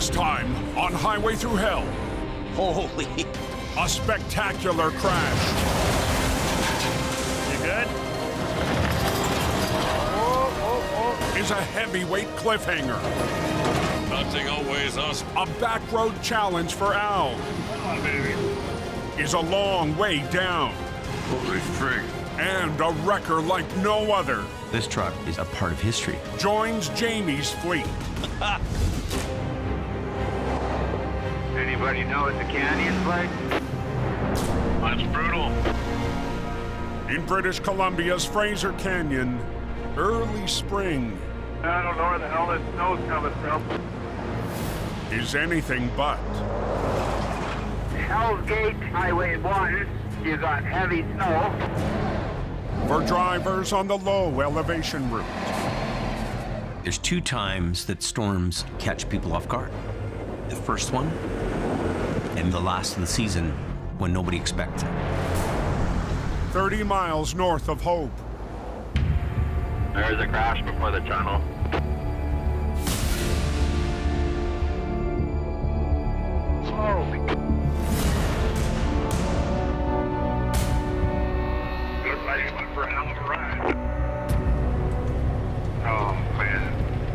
This time, on Highway Through Hell, Holy. a spectacular crash. You good? Is a heavyweight cliffhanger. Nothing outweighs us. A back road challenge for Al. Come on, baby. Is a long way down. Holy frig. And a wrecker like no other This truck is a part of history. joins Jamie's fleet. Anybody know what the canyon's like? That's brutal. In British Columbia's Fraser Canyon, early spring I don't know where the hell this snow's coming from. is anything but. Hell's Gate, Highway 1, you got heavy snow. For drivers on the low elevation route. There's 2 times that storms catch people off guard. The first one, and the last of the season when nobody expects it. 30 miles north of Hope. There's a crash before the tunnel. Holy. Looks like you went for a hell of a ride. Oh, man.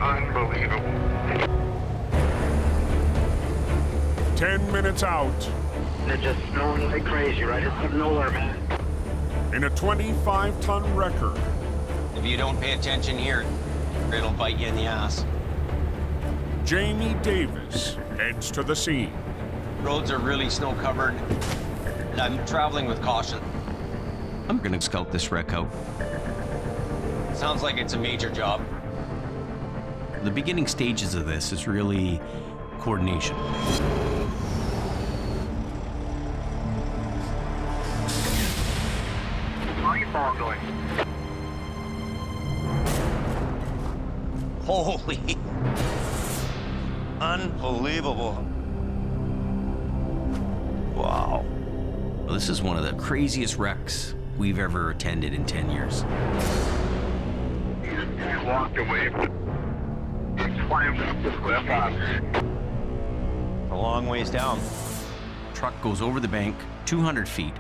Unbelievable. 10 minutes out They're just snowing like crazy right out of nowhere, man. in a 25-ton wrecker. If you don't pay attention here, it'll bite you in the ass. Jamie Davis heads to the scene. Roads are really snow covered. I'm traveling with caution. I'm gonna scout this wreck out. Sounds like it's a major job. The beginning stages of this is really coordination. Snowfall going. Holy. Unbelievable. Wow. Well, this is one of the craziest wrecks we've ever attended in 10 years. He walked away and climbed up the cliff. A long ways down. Truck goes over the bank 200 feet,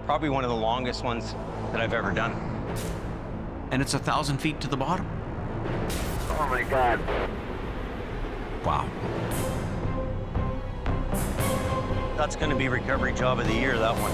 Probably one of the longest ones that I've ever done. and it's 1,000 feet to the bottom. Oh my God. Wow. That's gonna be recovery job of the year, that one.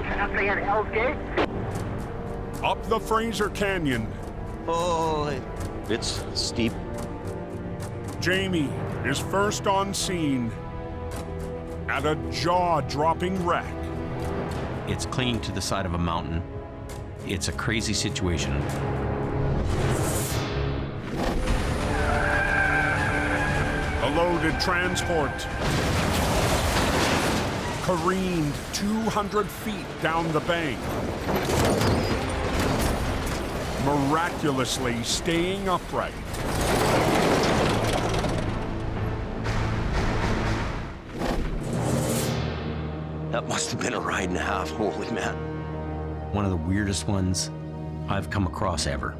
Happening at Hell's Gate? Up the Fraser Canyon, Oh, it's steep. Jamie is first on scene at a jaw-dropping wreck. It's clinging to the side of a mountain. It's a crazy situation. A loaded transport careened 200 feet down the bank, miraculously staying upright. That must have been a ride and a half, holy man. One of the weirdest ones I've come across ever.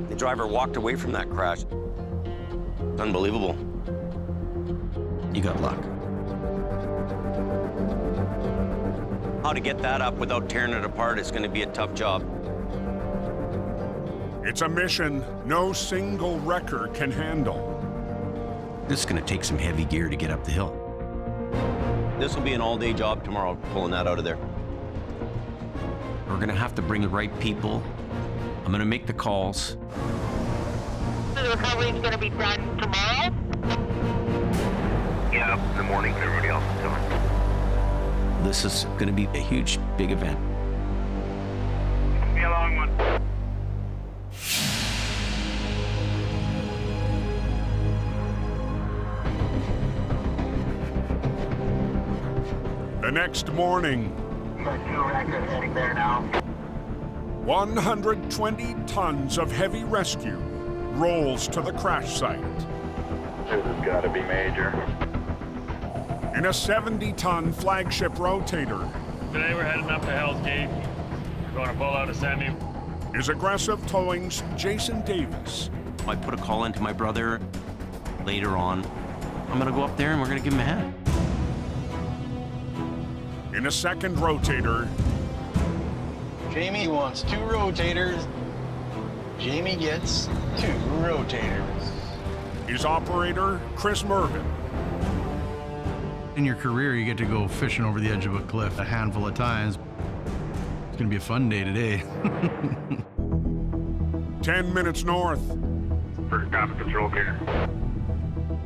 The driver walked away from that crash. Unbelievable. You got luck. How to get that up without tearing it apart is gonna be a tough job. It's a mission no single wrecker can handle. This is gonna take some heavy gear to get up the hill. This will be an all-day job tomorrow, pulling that out of there. We're gonna have to bring the right people. I'm gonna make the calls. So the recovery is going to be done tomorrow? Yeah, in the morning everybody else is coming. This is gonna be a huge, big event. Be a long one. The next morning, got 2 wreckers heading there now. 120 tons of heavy rescue rolls to the crash site. This has got to be major. In a 70-ton flagship rotator Today we're heading up to Hell's Gate. We're going to pull out a semi. is Aggressive Towing's Jason Davis. I put a call into my brother later on. I'm gonna go up there and we're gonna give him a hand. In a second rotator Jamie wants 2 rotators. Jamie gets 2 rotators. is operator Chris Mervin. In your career, you get to go fishing over the edge of a cliff a handful of times. It's gonna be a fun day today. 10 minutes north, First traffic control here.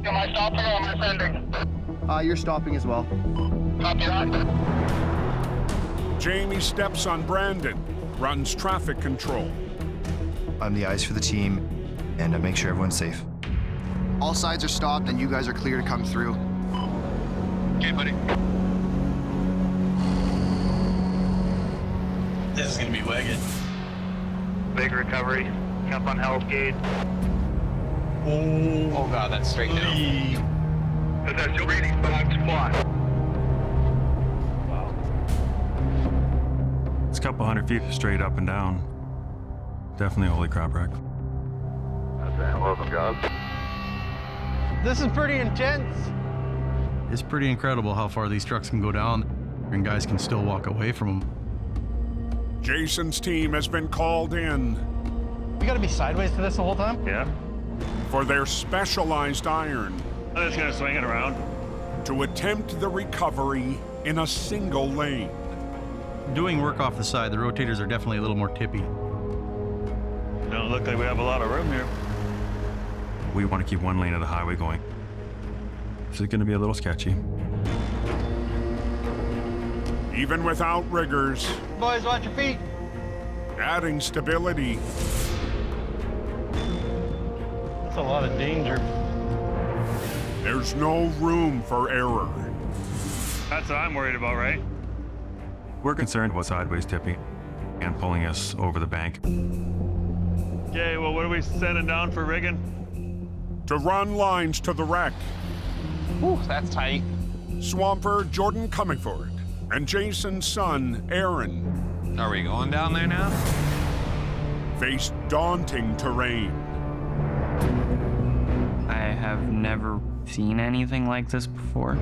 Am I stopping or am I sending? You're stopping as well. Copy that. Jamie steps on Brandon, runs traffic control. I'm the eyes for the team, and I make sure everyone's safe. All sides are stopped, and you guys are clear to come through. Okay, buddy. This is gonna be wicked. Big recovery. Jump on Hell's Gate. Oh god, that's straight down. That's your reading spot. It's a couple hundred feet straight up and down. Definitely a holy crap wreck. That's a hell of a job. This is pretty intense. It's pretty incredible how far these trucks can go down and guys can still walk away from them. Jason's team has been called in We gotta be sideways to this the whole time? Yeah. for their specialized iron I'm just going to swing it around. to attempt the recovery in a single lane. Doing work off the side, the rotators are definitely a little more tippy. Don't look like we have a lot of room here. We want to keep one lane of the highway going. This is going to be a little sketchy. Even without riggers, Boys, watch your feet. adding stability, That's a lot of danger. there's no room for error. That's what I'm worried about, right? We're concerned about sideways tipping and pulling us over the bank. Okay, well, what are we sending down for rigging? To run lines to the wreck, Ooh, that's tight. Swamper Jordan Cummingford and Jason's son, Aaron, Are we going down there now? faced daunting terrain. I have never seen anything like this before.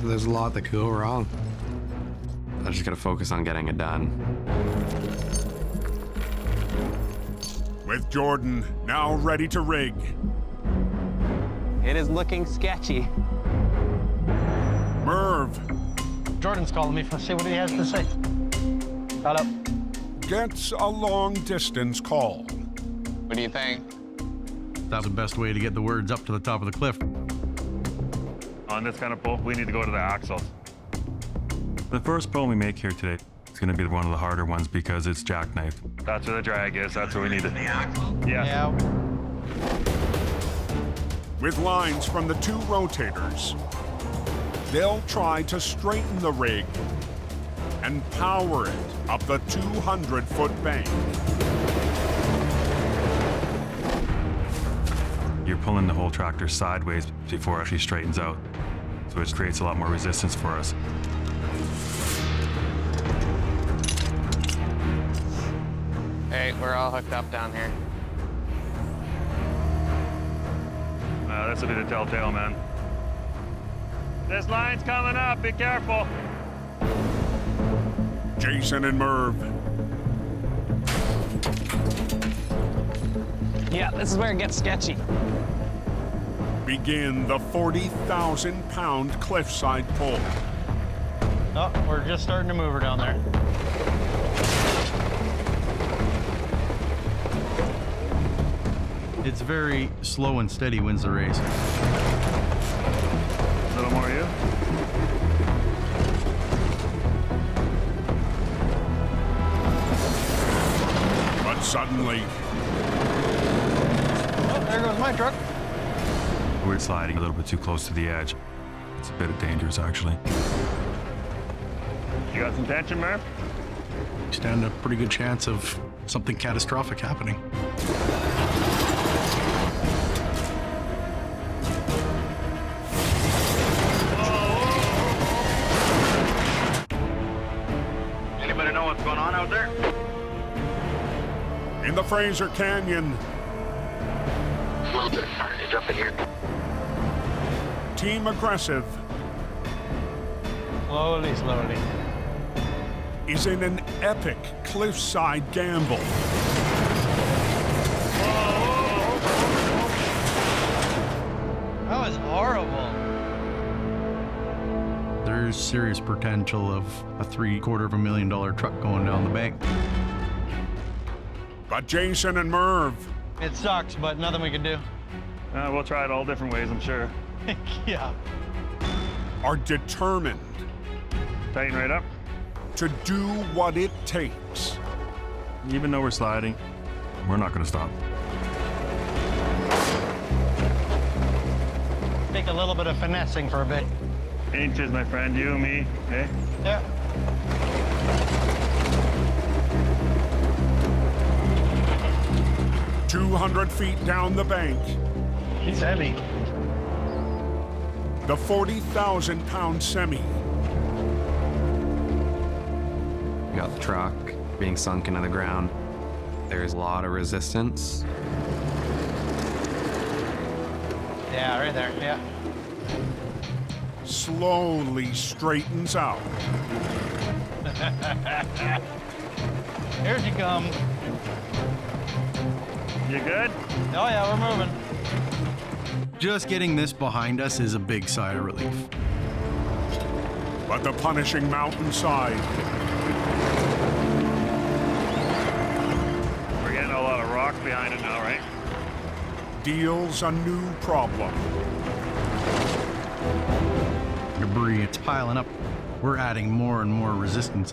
There's a lot that could go wrong. I just gotta focus on getting it done. With Jordan now ready to rig, It is looking sketchy. Merv Jordan's calling me. Let's see what he has to say. Hello. gets a long-distance call. What do you think? That's the best way to get the words up to the top of the cliff. On this kind of pull, we need to go to the axles. The first pull we make here today is going to be one of the harder ones because it's jackknife. That's where the drag is. That's where we need it. Yeah. Yeah. With lines from the 2 rotators, they'll try to straighten the rig and power it up the 200-foot bank. You're pulling the whole tractor sideways before it actually straightens out. So it creates a lot more resistance for us. Hey, we're all hooked up down here. This will be the telltale, man. This line's coming up. Be careful. Jason and Merv Yeah, this is where it gets sketchy. begin the 40,000-pound cliffside pull. Oh, we're just starting to move her down there. It's very slow and steady wins the race. A little more you. But suddenly, Oh, there goes my truck. We're sliding a little bit too close to the edge. It's a bit dangerous, actually. You got some tension, Murph? Stand a pretty good chance of something catastrophic happening. Anybody know what's going on out there? In the Fraser Canyon, Jump in here. Team Aggressive Slowly, slowly. is in an epic cliffside gamble. That was horrible. There's serious potential of a $750,000 truck going down the bank. But Jason and Merv It sucks, but nothing we can do. We'll try it all different ways, I'm sure. Yeah. are determined Tighten right up. to do what it takes. Even though we're sliding, we're not going to stop. Take a little bit of finessing for a bit. Inches, my friend, you and me, okay? Yeah. 200 feet down the bank, He's heavy. the 40,000-pound semi You got the truck being sunk into the ground. There's a lot of resistance. Yeah, right there, yeah. slowly straightens out. Here she comes. You good? Oh yeah, we're moving. Just getting this behind us is a big sigh of relief. But the punishing mountainside We're getting a lot of rock behind it now, right? deals a new problem. Debris, it's piling up. We're adding more and more resistance.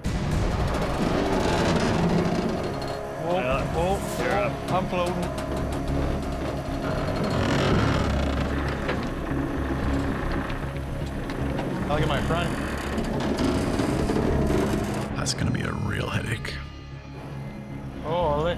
Whoa, whoa, You're up. I'm floating. Look at my front. That's gonna be a real headache. Holy.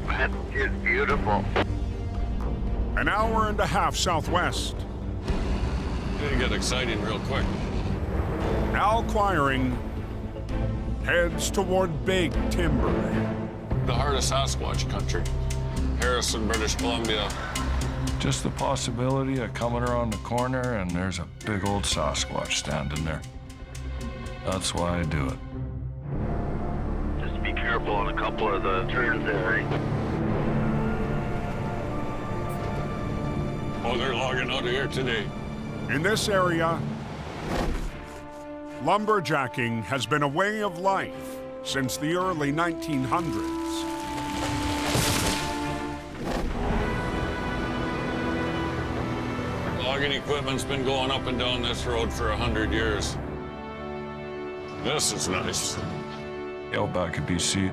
That is beautiful. An hour and a half southwest, Gonna get exciting real quick. Al Quiring heads toward Big Timber. The heart of Sasquatch country. Harrison, British Columbia. Just the possibility of coming around the corner and there's a big old Sasquatch standing there. That's why I do it. Just be careful on a couple of the turns there. Oh, they're logging out of here today. In this area, lumberjacking has been a way of life since the early 1900s. Logging equipment's been going up and down this road for 100 years. This is nice. The outback of BC,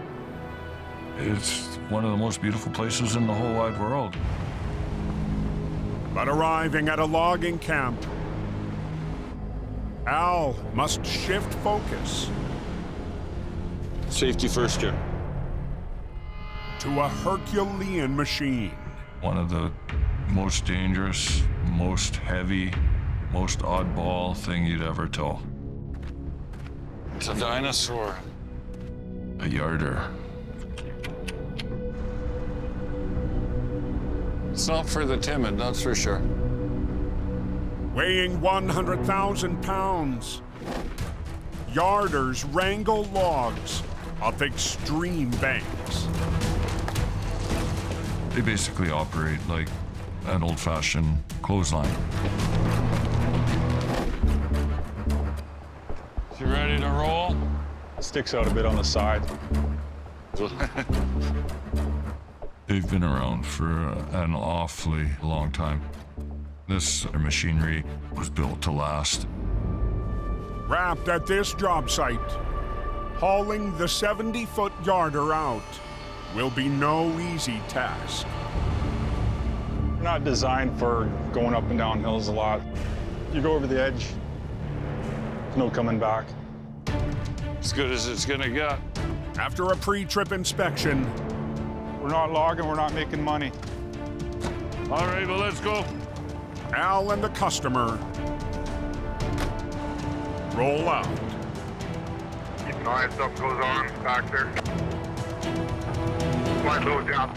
it's one of the most beautiful places in the whole wide world. But arriving at a logging camp, Al must shift focus Safety first, Jim. to a Herculean machine. One of the most dangerous, most heavy, most oddball thing you'd ever tow. It's a dinosaur. A yarder. It's not for the timid, that's for sure. Weighing 100,000 pounds, yarders wrangle logs up extreme banks. They basically operate like an old-fashioned clothesline. You ready to roll? Sticks out a bit on the side. They've been around for an awfully long time. This machinery was built to last. Wrapped at this job site, hauling the 70-foot yarder out will be no easy task. We're not designed for going up and down hills a lot. You go over the edge, there's no coming back. As good as it's gonna get. After a pre-trip inspection, we're not logging, we're not making money. All right, well, let's go. Al and the customer roll out. Keep an eye if something goes on back there. Might load down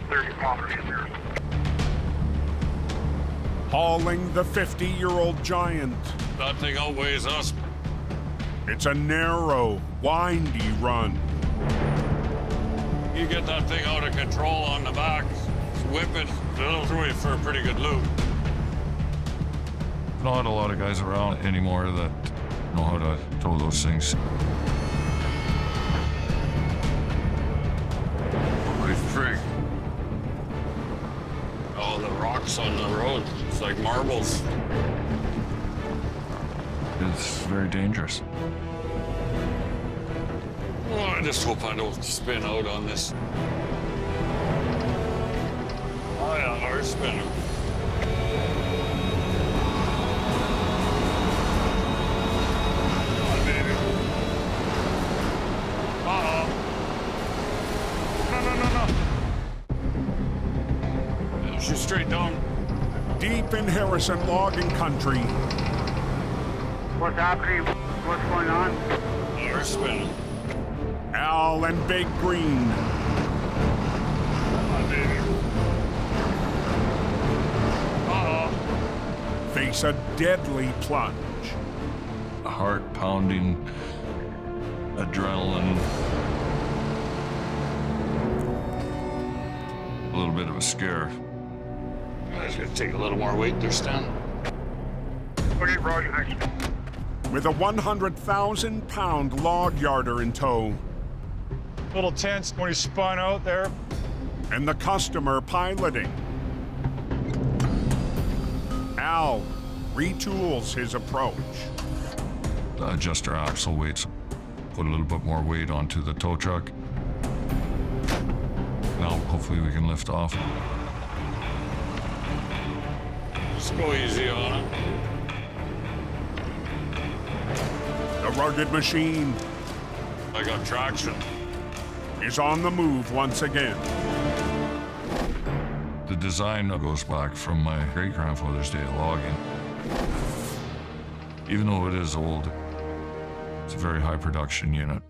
30 kilometers from here. Hauling the 50-year-old giant. That thing outweighs us. It's a narrow, windy run. You get that thing out of control on the back, whip it, it'll throw you for a pretty good loop. Not a lot of guys around anymore that know how to tow those things. Holy frig. Oh, the rocks on the road, it's like marbles. It's very dangerous. Oh, I just hope I don't spin out on this. Oh yeah, we're spinning. Oh, baby. Uh-oh. No. She's straight down. Deep in Harrison logging country. What's happening? What's going on? Oh, we're spinning. Al and Big Green. Oh, baby. Uh-oh. Face a deadly plunge. Heart-pounding, adrenaline. A little bit of a scare. It's gonna take a little more weight there, Stan. Okay, roger, next. With a 100,000-pound log yarder in tow. Little tense when he spun out there. And the customer piloting. Al retools his approach. Adjust our axle weights, put a little bit more weight onto the tow truck. Now, hopefully we can lift off. Just go easy on it. The rugged machine I got traction. is on the move once again. The design goes back from my great-grandfather's day of logging. Even though it is old, it's a very high production unit.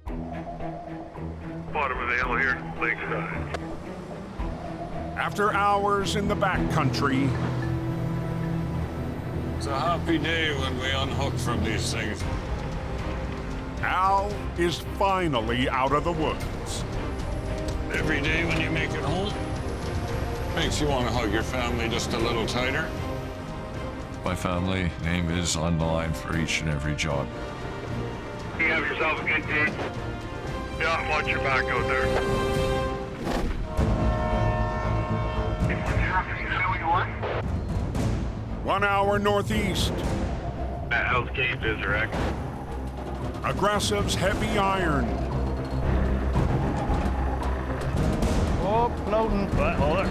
Bottom of the hill here, lakeside. After hours in the backcountry, It's a happy day when we unhook from these things. Al is finally out of the woods. Every day when you make it home, makes you want to hug your family just a little tighter. My family name is on the line for each and every job. You have yourself a good day. Yeah, watch your back out there. What's happening? Highway 1? 1 hour northeast. That house caved is wrecked. Aggressive's heavy iron Oh, floating. But hold it.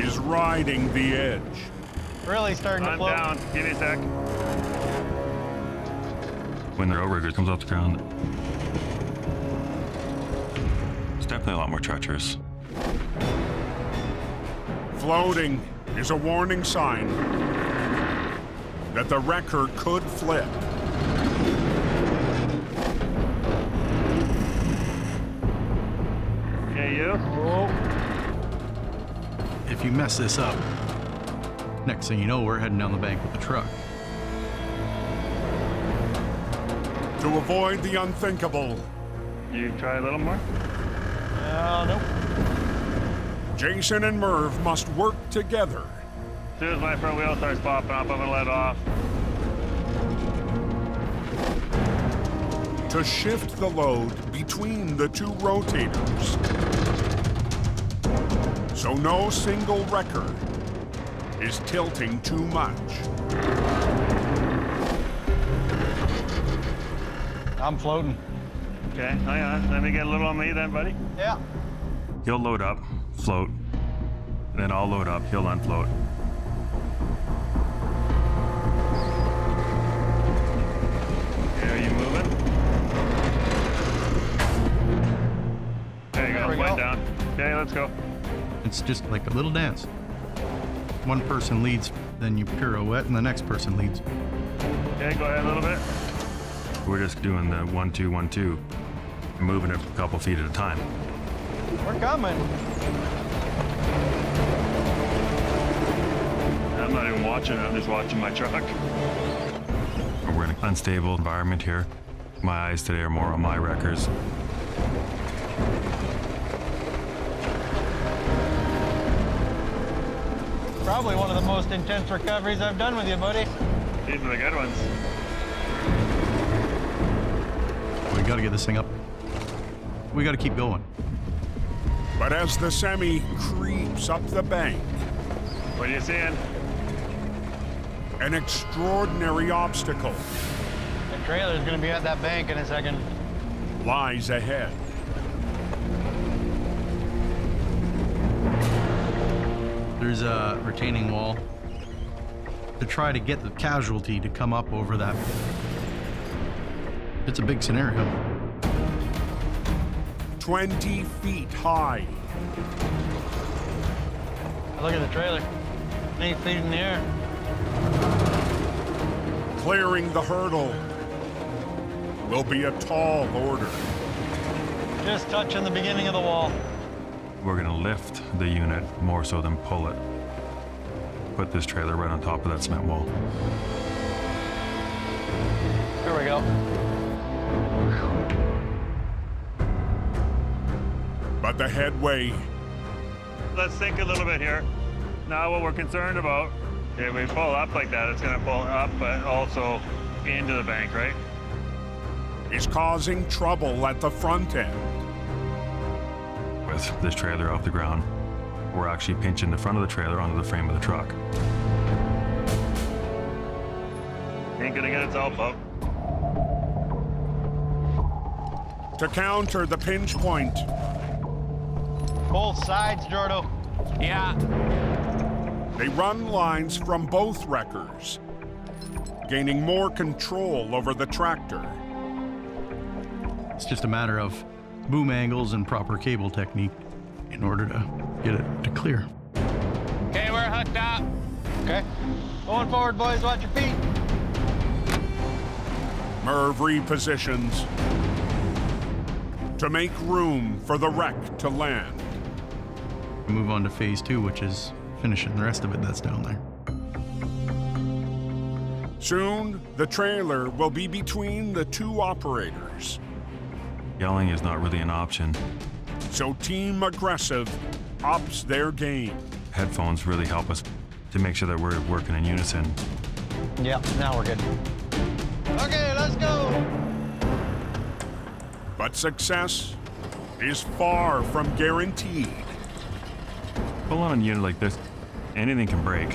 is riding the edge. Really starting to I'm float. down. Give me a sec. When the outrigger comes off the ground, it's definitely a lot more treacherous. Floating is a warning sign that the wrecker could flip. Okay, you. Oh, If you mess this up, next thing you know, we're heading down the bank with the truck. To avoid the unthinkable, You try a little more. nope. Jason and Merv must work together As soon as my front wheel starts popping up, I'm gonna let off. to shift the load between the two rotators, so no single wrecker is tilting too much. I'm floating. Okay, hang on. Let me get a little on me then, buddy. Yeah. He'll load up, float, and then I'll load up, he'll unfloat. Okay, are you moving? There you go, went down. Okay, let's go. It's just like a little dance. One person leads, then you pirouette, and the next person leads. Okay, go ahead a little bit. We're just doing the 1, 2, 1, 2, moving it a couple feet at a time. We're coming. I'm not even watching, I'm just watching my truck. We're in an unstable environment here. My eyes today are more on my wreckers. Probably one of the most intense recoveries I've done with you, buddy. These are the good ones. We gotta get this thing up. We gotta keep going. But as the semi creeps up the bank, What are you seeing? an extraordinary obstacle The trailer's gonna be at that bank in a second. lies ahead. There's a retaining wall to try to get the casualty to come up over that. It's a big scenario. 20 feet high. Look at the trailer. 8 feet in the air. Clearing the hurdle will be a tall order. Just touching the beginning of the wall. We're gonna lift the unit more so than pull it. Put this trailer right on top of that cement wall. There we go. But the headway Let's think a little bit here. Now what we're concerned about, if we pull up like that, it's gonna pull up, but also into the bank, right? is causing trouble at the front end. With this trailer off the ground, we're actually pinching the front of the trailer onto the frame of the truck. Ain't gonna get itself up. To counter the pinch point, Both sides, Jordo. Yeah. they run lines from both wreckers, gaining more control over the tractor. It's just a matter of boom angles and proper cable technique in order to get it to clear. Okay, we're hooked up. Okay. Going forward, boys. Watch your feet. Merv repositions to make room for the wreck to land. Move on to phase 2, which is finishing the rest of it that's down there. Soon, the trailer will be between the two operators. Yelling is not really an option. So Team Aggressive ups their game. Headphones really help us to make sure that we're working in unison. Yep, now we're good. Okay, let's go. But success is far from guaranteed. Pull on a unit like this, anything can break.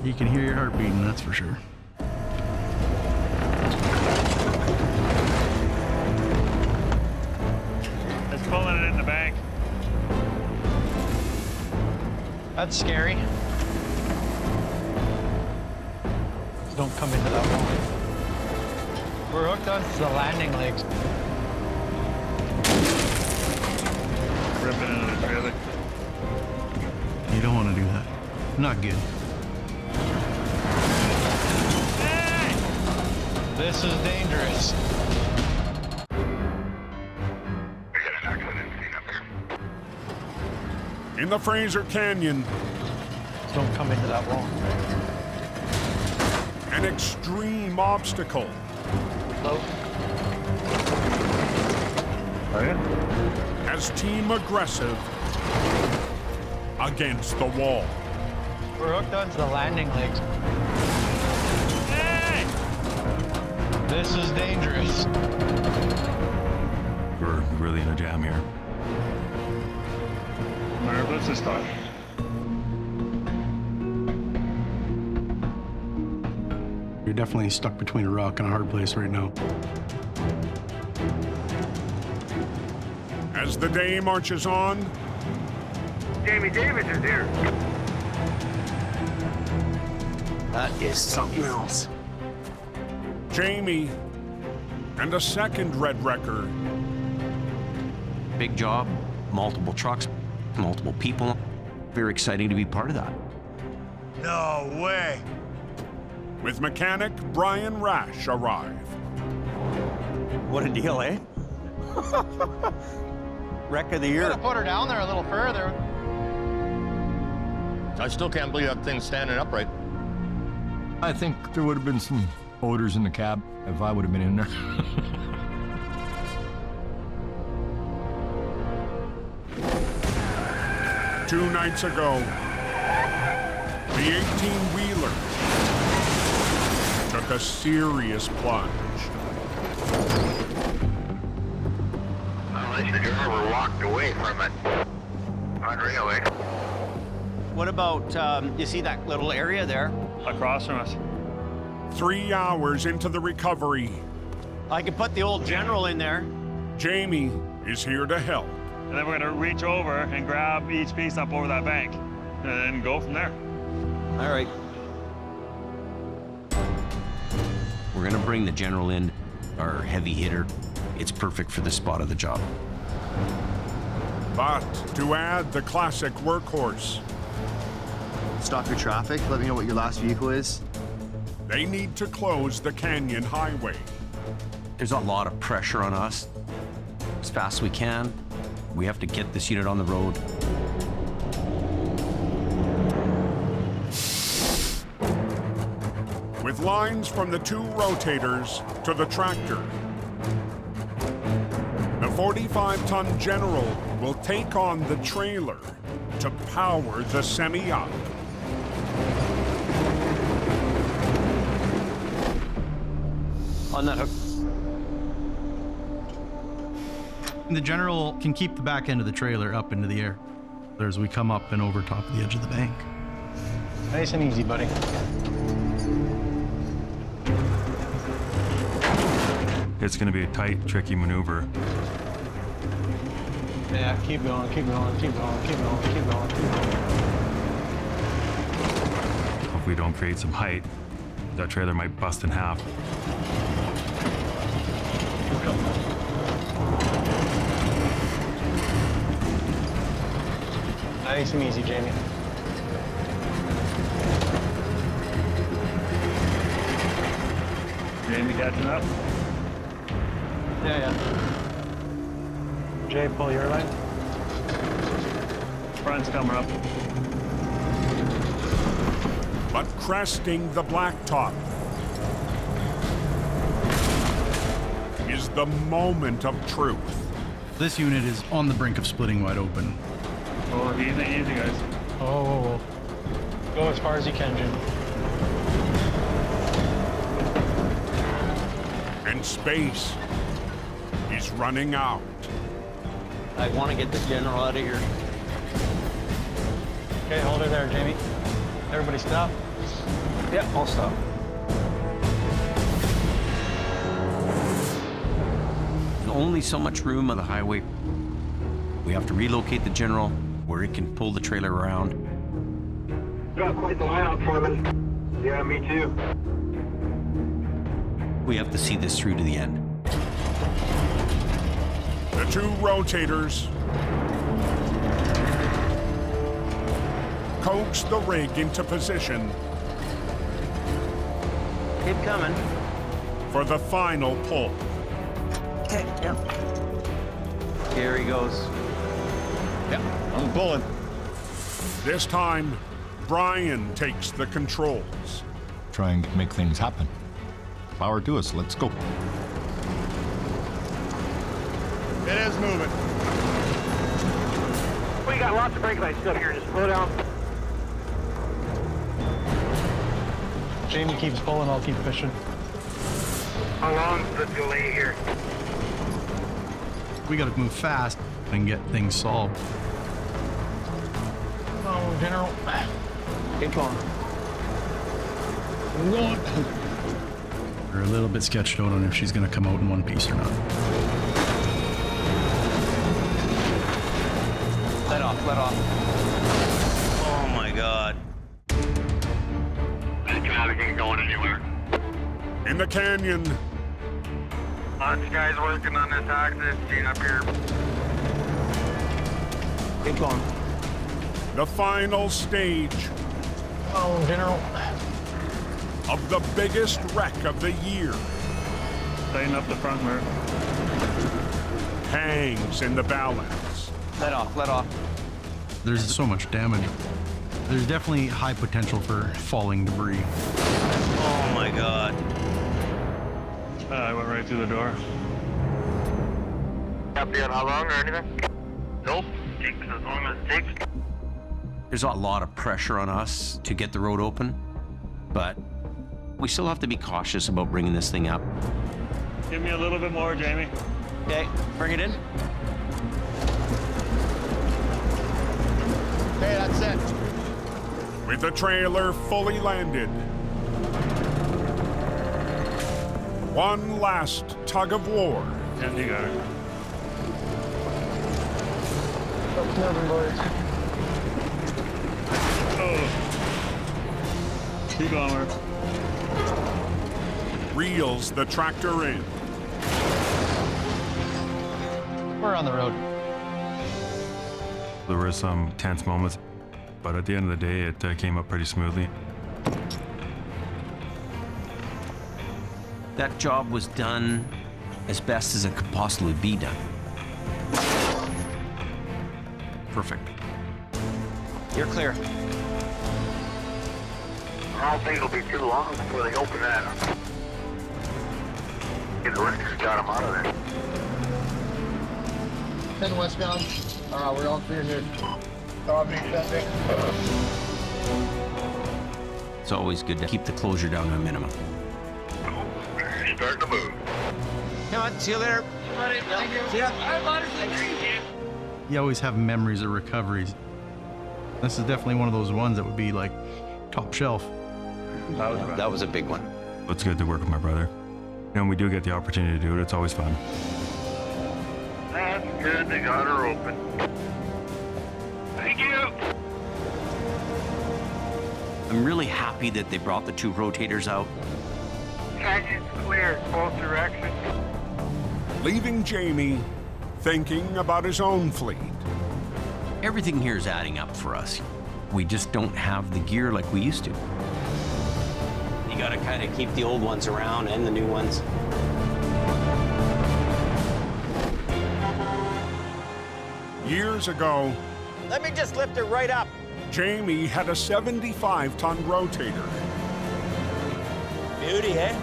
You can hear your heart beating, that's for sure. It's pulling it in the bank. That's scary. Don't come into that wall. We're hooked onto the landing legs. Ripping into the trailer. You don't want to do that. Not good. Hey! This is dangerous. In the Fraser Canyon, Don't come into that wall. an extreme obstacle Low. as Team Aggressive against the wall. We're hooked onto the landing legs. Hey! This is dangerous. We're really in a jam here. All right, let's just stop. You're definitely stuck between a rock and a hard place right now. As the day marches on, Jamie Davis is here. That is something else. Jamie and a second red wrecker Big job, multiple trucks, multiple people. Very exciting to be part of that. No way. with mechanic Brian Rash arrive. What a deal, eh? Wreck of the year. Could have put her down there a little further. I still can't believe that thing's standing upright. I think there would have been some odors in the cab if I would have been in there. 2 nights ago, the 18-wheeler took a serious plunge. Unless the driver walked away from it. Unreal, eh? What about, you see that little area there? Across from us. 3 hours into the recovery, I could put the old General in there. Jamie is here to help. And then we're gonna reach over and grab each piece up over that bank and then go from there. All right. We're gonna bring the General in, our heavy hitter. It's perfect for this spot of the job. But to add the classic workhorse, stop your traffic, let me know what your last vehicle is. They need to close the Canyon Highway. There's a lot of pressure on us. As fast as we can, we have to get this unit on the road. With lines from the 2 rotators to the tractor, the 45-ton General will take on the trailer to power the semi up. On that hook. The General can keep the back end of the trailer up into the air as we come up and over top of the edge of the bank. Nice and easy, buddy. It's going to be a tight, tricky maneuver. Yeah, keep going, keep going, keep going, keep going, keep going, keep going. If we don't create some height, that trailer might bust in half. Nice and easy, Jamie. Jamie catching up. Yeah. Jay, pull your line. Front's coming up. But cresting the blacktop is the moment of truth. This unit is on the brink of splitting wide open. Oh, easy, guys. Oh. Go as far as you can, Jim. And space is running out. I want to get the General out of here. Okay, hold her there, Jamie. Everybody stop. Yeah, I'll stop. There's only so much room on the highway. We have to relocate the General where it can pull the trailer around. Got quite the lineup for them. Yeah, me too. We have to see this through to the end. The 2 rotators coax the rig into position Keep coming. for the final pull. Okay, yeah. Here he goes. Yep, I'm pulling. This time, Brian takes the controls. Try and make things happen. Power to us, let's go. It is moving. We got lots of brake lights up here. Just slow down. Jamie keeps pulling, I'll keep fishing. How long's the delay here? We gotta move fast and get things solved. Oh, General. Keep going. I'm going. We're a little bit sketched out on if she's going to come out in one piece or not. Let off, let off. Oh my God. Schematic ain't going anywhere. In the canyon, Lots of guys working on this Accid. Seen up here. Keep going. the final stage Oh, General. of the biggest wreck of the year Tighten up the front mirror. hangs in the balance. Let off, let off. There's so much damage. There's definitely high potential for falling debris. Oh my God. I went right through the door. Happy on how long or anything? Nope. Takes as long as it takes. There's a lot of pressure on us to get the road open, but we still have to be cautious about bringing this thing up. Give me a little bit more, Jamie. Okay, bring it in. Okay, that's it. With the trailer fully landed, one last tug of war. And you got it. Keep moving, boys. Oh. Keep going, Mark. Reels the tractor in. We're on the road. There were some tense moments, but at the end of the day, it came up pretty smoothly. That job was done as best as it could possibly be done. Perfect. You're clear. I don't think it'll be too long before they open that up. Get the wreckers got them out of there. Head westbound. We're all clear here. It's always good to keep the closure down to a minimum. Starting to move. Come on, see you later. See ya. You always have memories of recoveries. This is definitely one of those ones that would be like top shelf. That was a big one. It's good to work with my brother. And when we do get the opportunity to do it, it's always fun. That's good. They got her open. Thank you. I'm really happy that they brought the two rotators out. Canyon's clear. Both directions. Leaving Jamie thinking about his own fleet. Everything here is adding up for us. We just don't have the gear like we used to. You gotta kind of keep the old ones around and the new ones. Years ago, Let me just lift it right up. Jamie had a 75-ton rotator. Beauty, eh?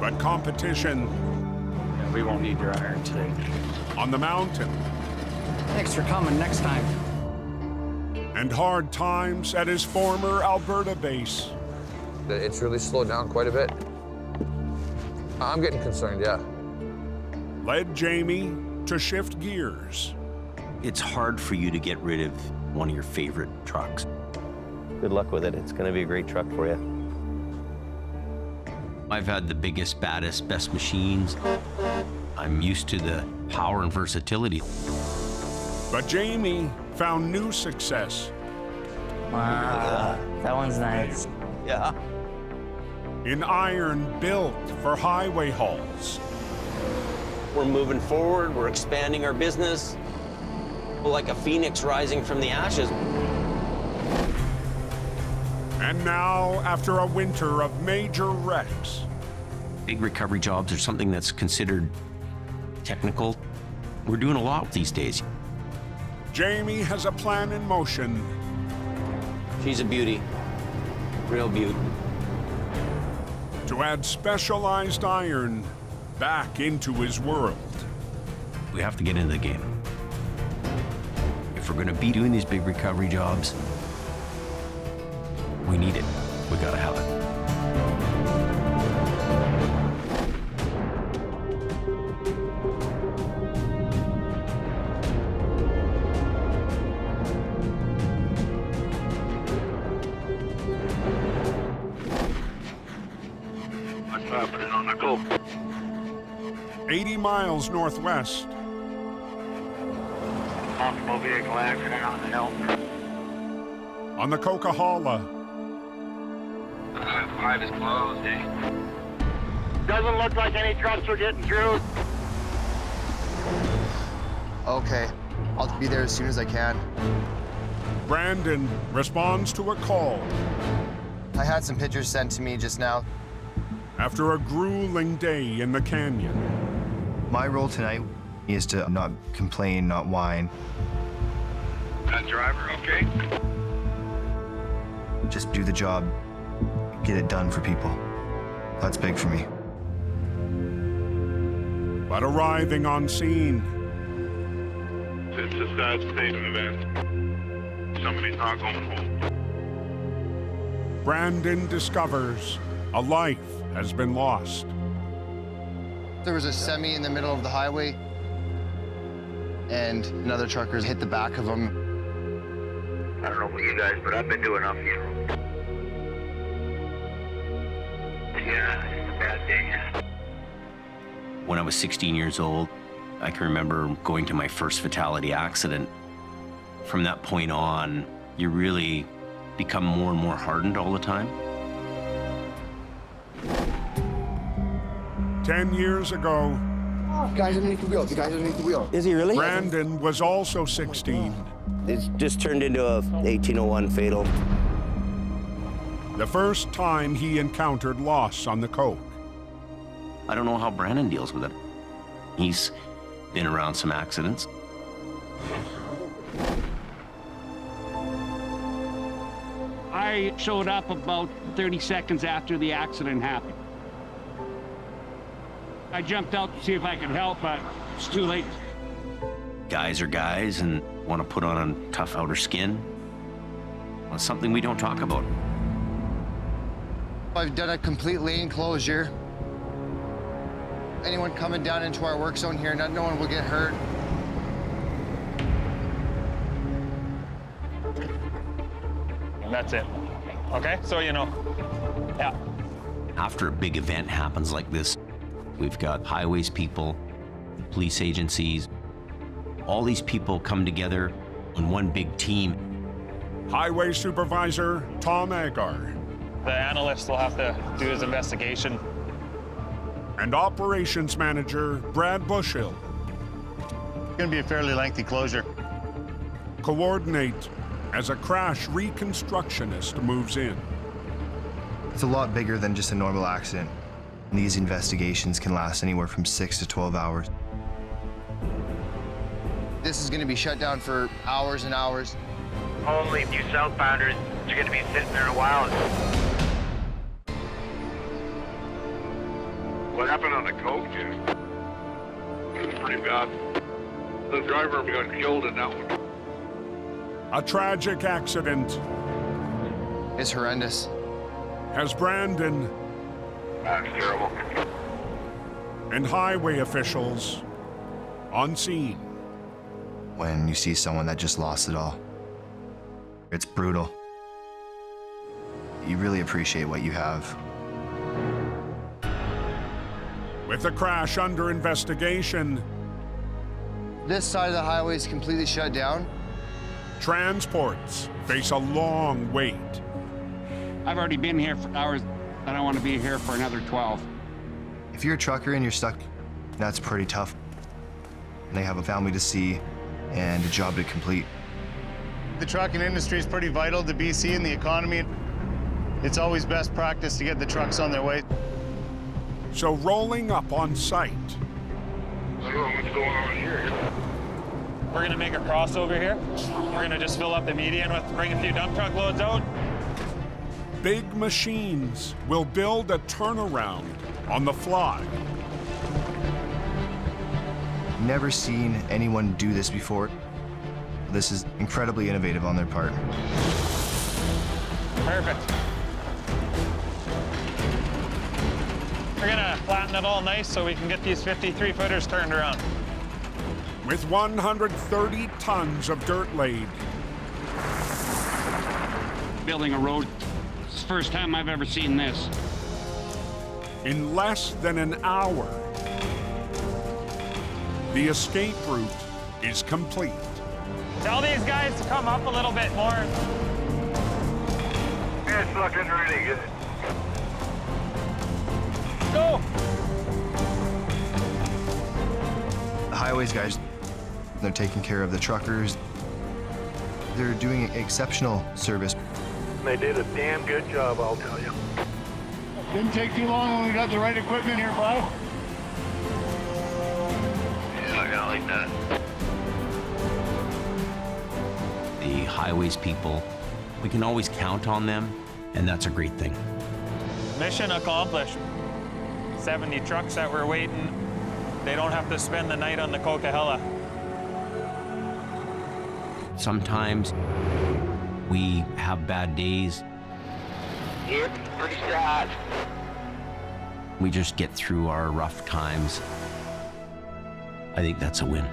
But competition We won't need your iron today. on the mountain Thanks for coming next time. and hard times at his former Alberta base It's really slowed down quite a bit. I'm getting concerned, yeah. led Jamie to shift gears. It's hard for you to get rid of one of your favorite trucks. Good luck with it. It's gonna be a great truck for you. I've had the biggest, baddest, best machines. I'm used to the power and versatility. But Jamie found new success Wow, that one's nice. Yeah. in iron built for highway hauls. We're moving forward. We're expanding our business. We're like a phoenix rising from the ashes. And now, after a winter of major wrecks, Big recovery jobs are something that's considered technical. We're doing a lot these days. Jamie has a plan in motion She's a beauty. Real beauty. to add specialized iron back into his world. We have to get into the game. If we're gonna be doing these big recovery jobs, we need it. We gotta have it. the Coke. 80 miles northwest. Possible vehicle accident on the hill. On the Coca-Cola. 5 is closed, eh? Doesn't look like any trucks are getting through. Okay, I'll be there as soon as I can. Brandon responds to a call I had some pictures sent to me just now. after a grueling day in the canyon. My role tonight is to not complain, not whine. That driver okay? Just do the job, get it done for people. That's big for me. But arriving on scene, It's a sad state of events. Somebody's not going home. Brandon discovers a life has been lost. There was a semi in the middle of the highway, and another trucker hit the back of him. I don't know about you guys, but I've been to enough funerals. Yeah, it's a bad day. When I was 16 years old, I can remember going to my first fatality accident. From that point on, you really become more and more hardened all the time. 10 years ago, Guys underneath the wheel. The guys underneath the wheel. Is he really? Brandon was also 16. It's just turned into a 1801 fatal. The first time he encountered loss on the Coke. I don't know how Brandon deals with it. He's been around some accidents. I showed up about 30 seconds after the accident happened. I jumped out to see if I could help, but it's too late. Guys are guys and want to put on a tough outer skin. Well, it's something we don't talk about. I've done a complete lane closure. Anyone coming down into our work zone here, no one will get hurt. And that's it. Okay, so you know. Yeah. After a big event happens like this, we've got highways people, police agencies, all these people come together on one big team. Highway Supervisor Tom Agar. The analyst will have to do his investigation. And Operations Manager Brad Bushill. Gonna be a fairly lengthy closure. Coordinate as a crash reconstructionist moves in. It's a lot bigger than just a normal accident. These investigations can last anywhere from 6 to 12 hours. This is going to be shut down for hours and hours. Only if you southbounders are going to be sitting there a while. What happened on the Coke, Jim? It was pretty bad. The driver got killed in that one. A tragic accident. It's horrendous. Has Brandon That's terrible. and highway officials on scene. When you see someone that just lost it all, it's brutal. You really appreciate what you have. With the crash under investigation, This side of the highway is completely shut down. transports face a long wait. I've already been here for hours. I don't want to be here for another 12. If you're a trucker and you're stuck, that's pretty tough. They have a family to see and a job to complete. The trucking industry is pretty vital to BC and the economy. It's always best practice to get the trucks on their way. So rolling up on site, I don't know what's going on here. We're gonna make a crossover here. We're gonna just fill up the median with, bring a few dump truck loads out. big machines will build a turnaround on the fly. Never seen anyone do this before. This is incredibly innovative on their part. Perfect. We're gonna flatten it all nice so we can get these 53-footers turned around. With 130 tons of dirt laid, Building a road, it's the first time I've ever seen this. in less than an hour. The escape route is complete. Tell these guys to come up a little bit more. It's looking really good. Go! The highways guys, they're taking care of the truckers. They're doing exceptional service. They did a damn good job, I'll tell you. Didn't take too long when we got the right equipment here, Bob. Yeah, I like that. The highways people, we can always count on them, and that's a great thing. Mission accomplished. 70 trucks that were waiting. They don't have to spend the night on the Coquihalla. Sometimes we have bad days. It's pretty sad. We just get through our rough times. I think that's a win.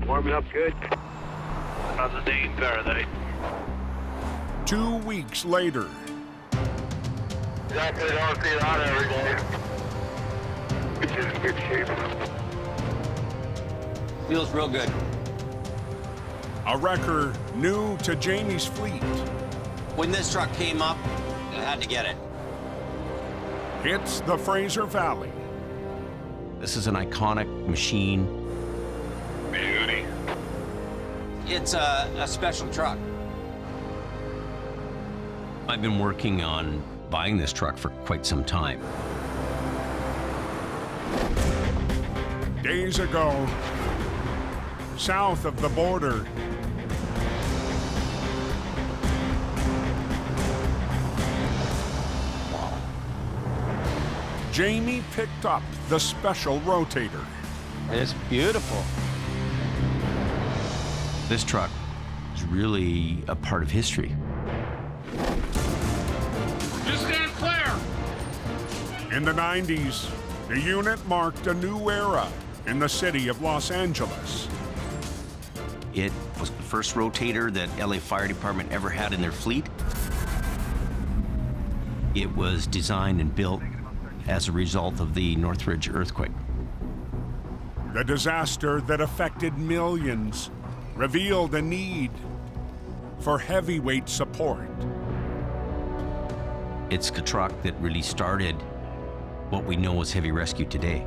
Warming up good. How's the day in Faraday? 2 weeks later. Exactly, don't see it on every day. It's in good shape. Feels real good. A wrecker new to Jamie's fleet. When this truck came up, I had to get it. Hits the Fraser Valley. This is an iconic machine. Beauty. It's a special truck. I've been working on buying this truck for quite some time. Days ago, south of the border, Jamie picked up the special rotator. It's beautiful. This truck is really a part of history. Just stand clear! In the 90s, the unit marked a new era in the city of Los Angeles. It was the first rotator that LA Fire Department ever had in their fleet. It was designed and built as a result of the Northridge earthquake. The disaster that affected millions revealed a need for heavyweight support. It's the truck that really started what we know as heavy rescue today.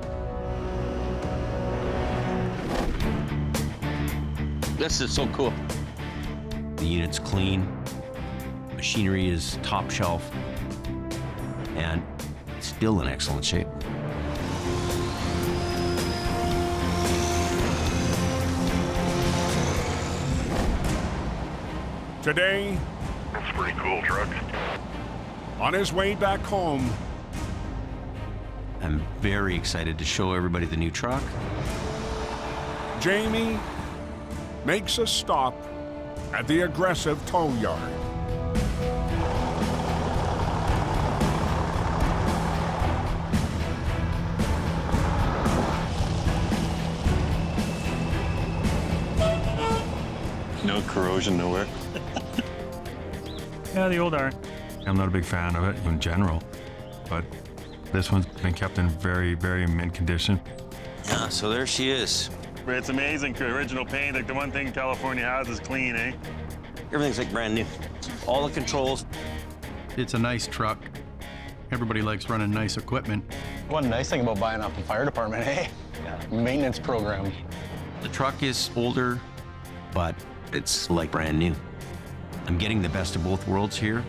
This is so cool. The unit's clean, machinery is top shelf, and it's still in excellent shape. Today, That's a pretty cool truck. on his way back home, I'm very excited to show everybody the new truck. Jamie makes a stop at the aggressive tow yard. No corrosion nowhere. Yeah, the old R. I'm not a big fan of it in general, but this one's been kept in very, very mint condition. Yeah, so there she is. It's amazing, original paint. Like the one thing California has is clean, eh? Everything's like brand new. All the controls. It's a nice truck. Everybody likes running nice equipment. One nice thing about buying off the fire department, eh? Maintenance program. The truck is older, but it's like brand new. I'm getting the best of both worlds here.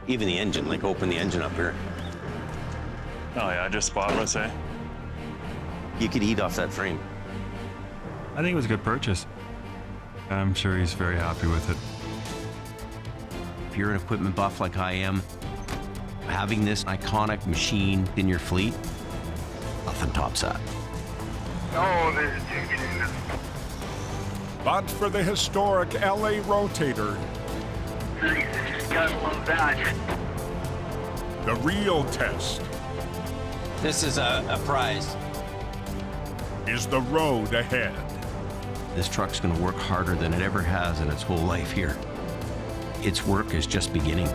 Even the engine, like open the engine up here. Oh yeah, just spotless, eh? You could eat off that frame. I think it was a good purchase. I'm sure he's very happy with it. If you're an equipment buff like I am, having this iconic machine in your fleet, nothing tops that. Oh, there's Jamie. But for the historic LA rotator, Gotta love that. the real test This is a prize. is the road ahead. This truck's gonna work harder than it ever has in its whole life here. its work is just beginning.